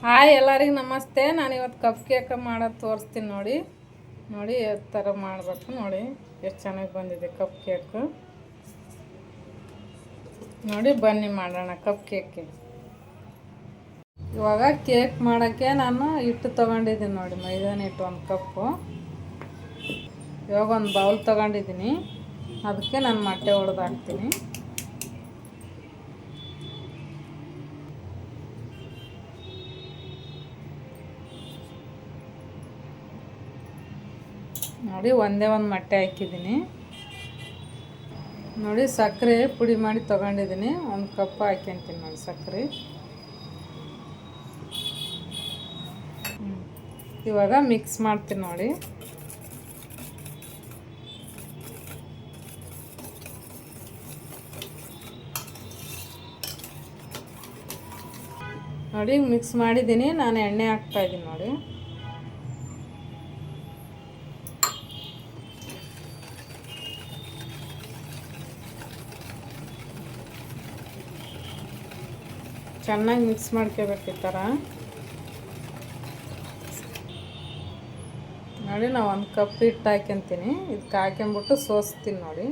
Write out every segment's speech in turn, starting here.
Hi ಎಲ್ಲರಿಗೂ ನಮಸ್ತೆ. ನಾನು ಇವತ್ತು ಕಪ್ ಕೇಕ್ ಮಾಡೋದು ತೋರಿಸ್ತೀನಿ ನೋಡಿ ಯಾವ ಥರ ಮಾಡಬೇಕು ನೋಡಿ. ಎಷ್ಟು ಚೆನ್ನಾಗಿ ಬಂದಿದೆ ಕಪ್ ಕೇಕು ನೋಡಿ. ಬನ್ನಿ ಮಾಡೋಣ ಕಪ್ ಕೇಕ್. ಇವಾಗ ಕೇಕ್ ಮಾಡೋಕ್ಕೆ ನಾನು ಹಿಟ್ಟು ತೊಗೊಂಡಿದ್ದೀನಿ ನೋಡಿ, ಮೈದಾನ ಹಿಟ್ಟು 1 ಕಪ್ಪು. ಇವಾಗ ಒಂದು ಬೌಲ್ ತೊಗೊಂಡಿದ್ದೀನಿ, ಅದಕ್ಕೆ ನಾನು ಮೊಟ್ಟೆ ಹೊಡೆದು ಹಾಕ್ತೀನಿ. ನೋಡಿ ಒಂದೇ ಒಂದು ಮೊಟ್ಟೆ ಹಾಕಿದ್ದೀನಿ ನೋಡಿ. ಸಕ್ಕರೆ ಪುಡಿ ಮಾಡಿ ತೊಗೊಂಡಿದ್ದೀನಿ, 1 ಕಪ್ ಹಾಕ್ಯಂತೀನಿ ನೋಡಿ ಸಕ್ಕರೆ. ಇವಾಗ ಮಿಕ್ಸ್ ಮಾಡ್ತೀನಿ ನೋಡಿ. ನೋಡಿ ಮಿಕ್ಸ್ ಮಾಡಿದ್ದೀನಿ. ನಾನು ಎಣ್ಣೆ ಹಾಕ್ತಾಯಿದ್ದೀನಿ ನೋಡಿ. ಚೆನ್ನಾಗಿ ಮಿಕ್ಸ್ ಮಾಡ್ಕೋಬೇಕು ಈ ಥರ ನೋಡಿ. ನಾವು 1 ಕಪ್ ಹಿಟ್ಟು ಹಾಕ್ಯಂತೀನಿ, ಇದಕ್ಕೆ ಹಾಕ್ಯಂಬಿಟ್ಟು ಸೋಸ್ತೀನಿ ನೋಡಿ.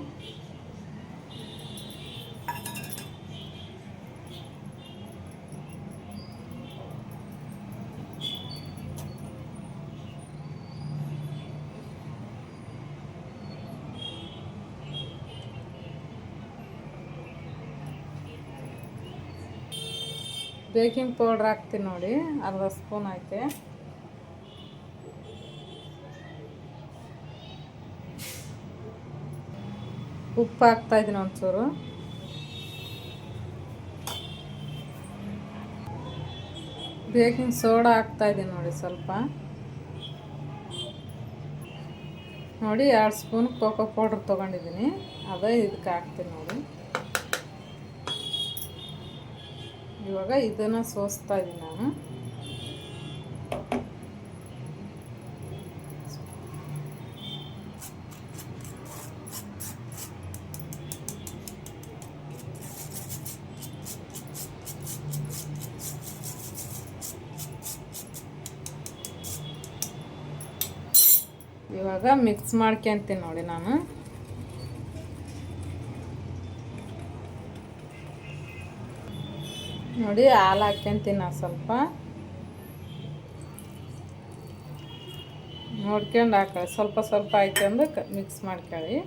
ಬೇಕಿಂಗ್ ಪೌಡ್ರ್ ಹಾಕ್ತೀನಿ ನೋಡಿ, ಅರ್ಧ ಸ್ಪೂನ್ ಹಾಕಿ. ಉಪ್ಪು ಹಾಕ್ತಾಯಿದ್ದೀನಿ ಒಂಚೂರು. ಬೇಕಿಂಗ್ ಸೋಡಾ ಹಾಕ್ತಾಯಿದ್ದೀನಿ ನೋಡಿ ಸ್ವಲ್ಪ ನೋಡಿ. 2 ಸ್ಪೂನ್ ಕೋಕೋ ಪೌಡ್ರ್ ತೊಗೊಂಡಿದ್ದೀನಿ, ಅದೇ ಇದಕ್ಕೆ ಹಾಕ್ತೀನಿ ನೋಡಿ. ಇವಾಗ ಇದನ್ನು ಸೋಸ್ತಾ ಇದ್ದೀನಿ ನಾನು. ಇವಾಗ ಮಿಕ್ಸ್ ಮಾಡ್ಕೊಂತೀನಿ ನೋಡಿ ನಾನು. ನೋಡಿ ಹಾಲು ಹಾಕ್ಯಂತೀನಿ ನಾನು ಸ್ವಲ್ಪ. ನೋಡ್ಕೊಂಡು ಹಾಕೊಳ್ಳಿ, ಸ್ವಲ್ಪ ಸ್ವಲ್ಪ ಹಾಕ್ಯಂಡು ಮಿಕ್ಸ್ ಮಾಡ್ಕೊಳ್ಳಿ.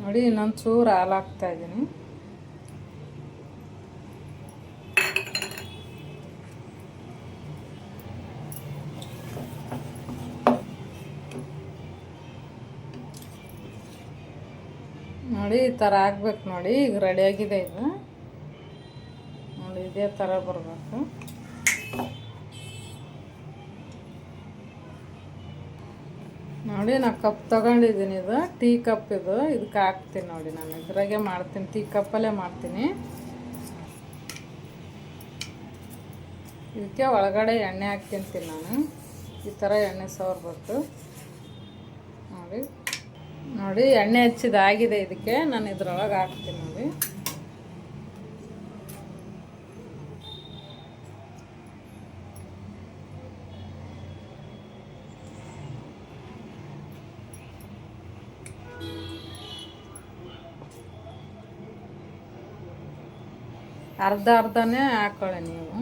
ನೋಡಿ ಇನ್ನೊಂದು ಚೂರು ಹಾಲು ಹಾಕ್ತಾಯಿದ್ದೀನಿ. ನೋಡಿ ಈ ಥರ ಆಗ್ಬೇಕು ನೋಡಿ. ಈಗ ರೆಡಿಯಾಗಿದೆ ಇದು ನೋಡಿ, ಇದೇ ಥರ ಬರಬೇಕು. ನೋಡಿ ನಾನು ಕಪ್ ತೊಗೊಂಡಿದ್ದೀನಿ, ಇದು ಟೀ ಕಪ್ ಇದಕ್ಕೆ ಹಾಕ್ತೀನಿ ನೋಡಿ. ನಾನು ಇದ್ರಾಗೆ ಮಾಡ್ತೀನಿ, ಟೀ ಕಪ್ಪಲ್ಲೇ ಮಾಡ್ತೀನಿ. ಇದಕ್ಕೆ ಒಳಗಡೆ ಎಣ್ಣೆ ಹಾಕ್ತಿಂತೀನಿ ನಾನು. ಈ ಥರ ಎಣ್ಣೆ ಸವರ್ಬೇಕು ನೋಡಿ. ನೋಡಿ ಎಣ್ಣೆ ಹಚ್ಚಿದಾಗಿದೆ, ಇದಕ್ಕೆ ನಾನು ಇದ್ರೊಳಗೆ ಹಾಕ್ತೀನಿ ನೋಡಿ. ಅರ್ಧನೇ ಹಾಕೊಳ್ಳಿ ನೀವು.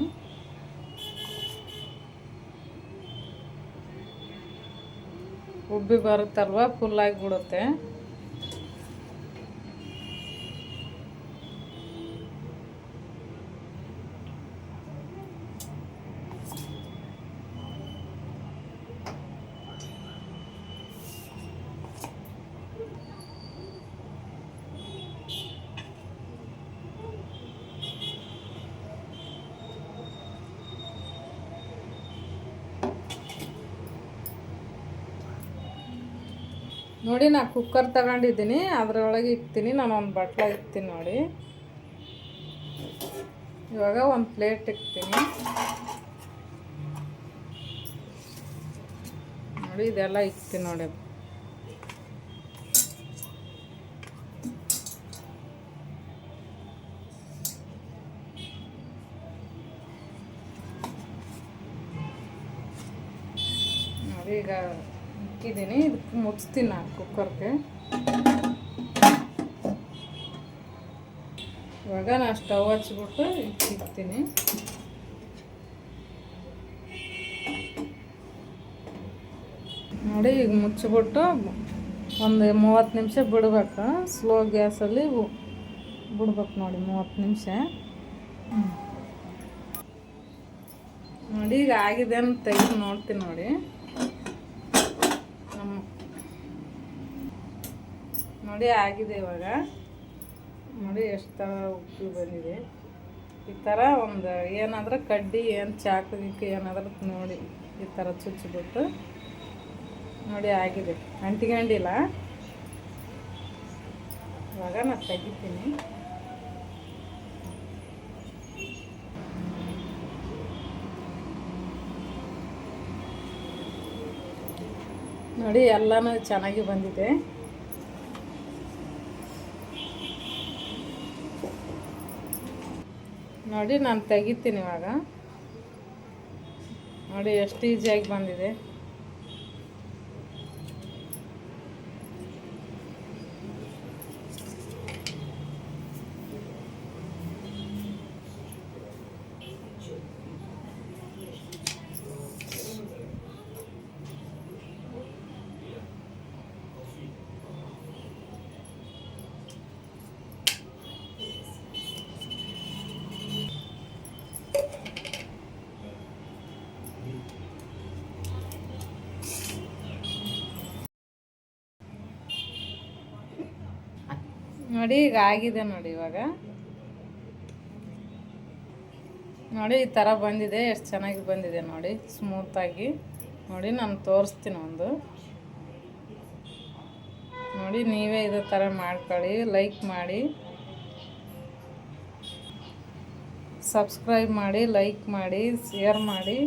ಉಬ್ಬಿ ಬರುತ್ತಲ್ವ, ಫುಲ್ಲಾಗಿ ಬಿಡುತ್ತೆ. ನೋಡಿ ನಾನು ಕುಕ್ಕರ್ ತಗೊಂಡಿದ್ದೀನಿ, ಅದರೊಳಗೆ ಇಕ್ತೀನಿ. ನಾನು ಒಂದು ಬಟ್ಲ ಇಕ್ತೀನಿ ನೋಡಿ. ಇವಾಗ ಒಂದು ಪ್ಲೇಟ್ ಇಕ್ತೀನಿ ನೋಡಿ. ಇದೆಲ್ಲ ಇಕ್ತೀನಿ ನೋಡಿ. ನೋಡಿ ಈಗ ಇಕ್ಕಿದ್ದೀನಿ. ಇದಕ್ಕೆ ಮುಚ್ತೀನಿ ನಾನು ಕುಕ್ಕರ್ಗೆ. ಇವಾಗ ನಾನು ಸ್ಟವ್ ಹಚ್ಬಿಟ್ಟು ಇಕ್ತೀನಿ. ನೋಡಿ ಈಗ ಮುಚ್ಚಿಬಿಟ್ಟು ಒಂದು 30 ನಿಮಿಷ ಬಿಡ್ಬೇಕು. ಸ್ಲೋ ಗ್ಯಾಸಲ್ಲಿ ಬಿಡ್ಬೇಕು ನೋಡಿ 30 ನಿಮಿಷ. ನೋಡಿ ಈಗ ಆಗಿದೆ ಅಂತ ತೆಗೆದು ನೋಡ್ತೀನಿ ನೋಡಿ. ನೋಡಿ ಆಗಿದೆ ಇವಾಗ. ನೋಡಿ ಎಷ್ಟು ಥರ ಉಪ್ಪು ಬಂದಿದೆ. ಈ ಥರ ಒಂದು ಏನಾದರೂ ಕಡ್ಡಿ ಏನು ಚಾಕು ಗಿಕ್ಕು ಏನಾದರೂ ನೋಡಿ ಈ ಥರ ಚುಚ್ಚಿಬಿಟ್ಟು ನೋಡಿ ಆಗಿದೆ. ಅಂಟಿಕೊಂಡಿಲ್ಲ. ಇವಾಗ ನಾನು ತೆಗಿತೀನಿ. ನೋಡಿ ಎಲ್ಲನೂ ಚೆನ್ನಾಗಿ ಬಂದಿದೆ. ನೋಡಿ ನಾನು ತೆಗಿತೀನಿ ಇವಾಗ. ನೋಡಿ ಎಷ್ಟು ಈಸಿಯಾಗಿ ಬಂದಿದೆ. ನೋಡಿ ಈಗ ಆಗಿದೆ ನೋಡಿ. ಇವಾಗ ನೋಡಿ ಈ ಥರ ಬಂದಿದೆ. ಎಷ್ಟು ಚೆನ್ನಾಗಿ ಬಂದಿದೆ ನೋಡಿ, ಸ್ಮೂತಾಗಿ. ನೋಡಿ ನಾನು ತೋರಿಸ್ತೀನಿ ಒಂದು. ನೋಡಿ ನೀವೇ ಇದೇ ಥರ ಮಾಡ್ಕೊಳ್ಳಿ. ಲೈಕ್ ಮಾಡಿ, ಸಬ್ಸ್ಕ್ರೈಬ್ ಮಾಡಿ, ಲೈಕ್ ಮಾಡಿ, ಶೇರ್ ಮಾಡಿ.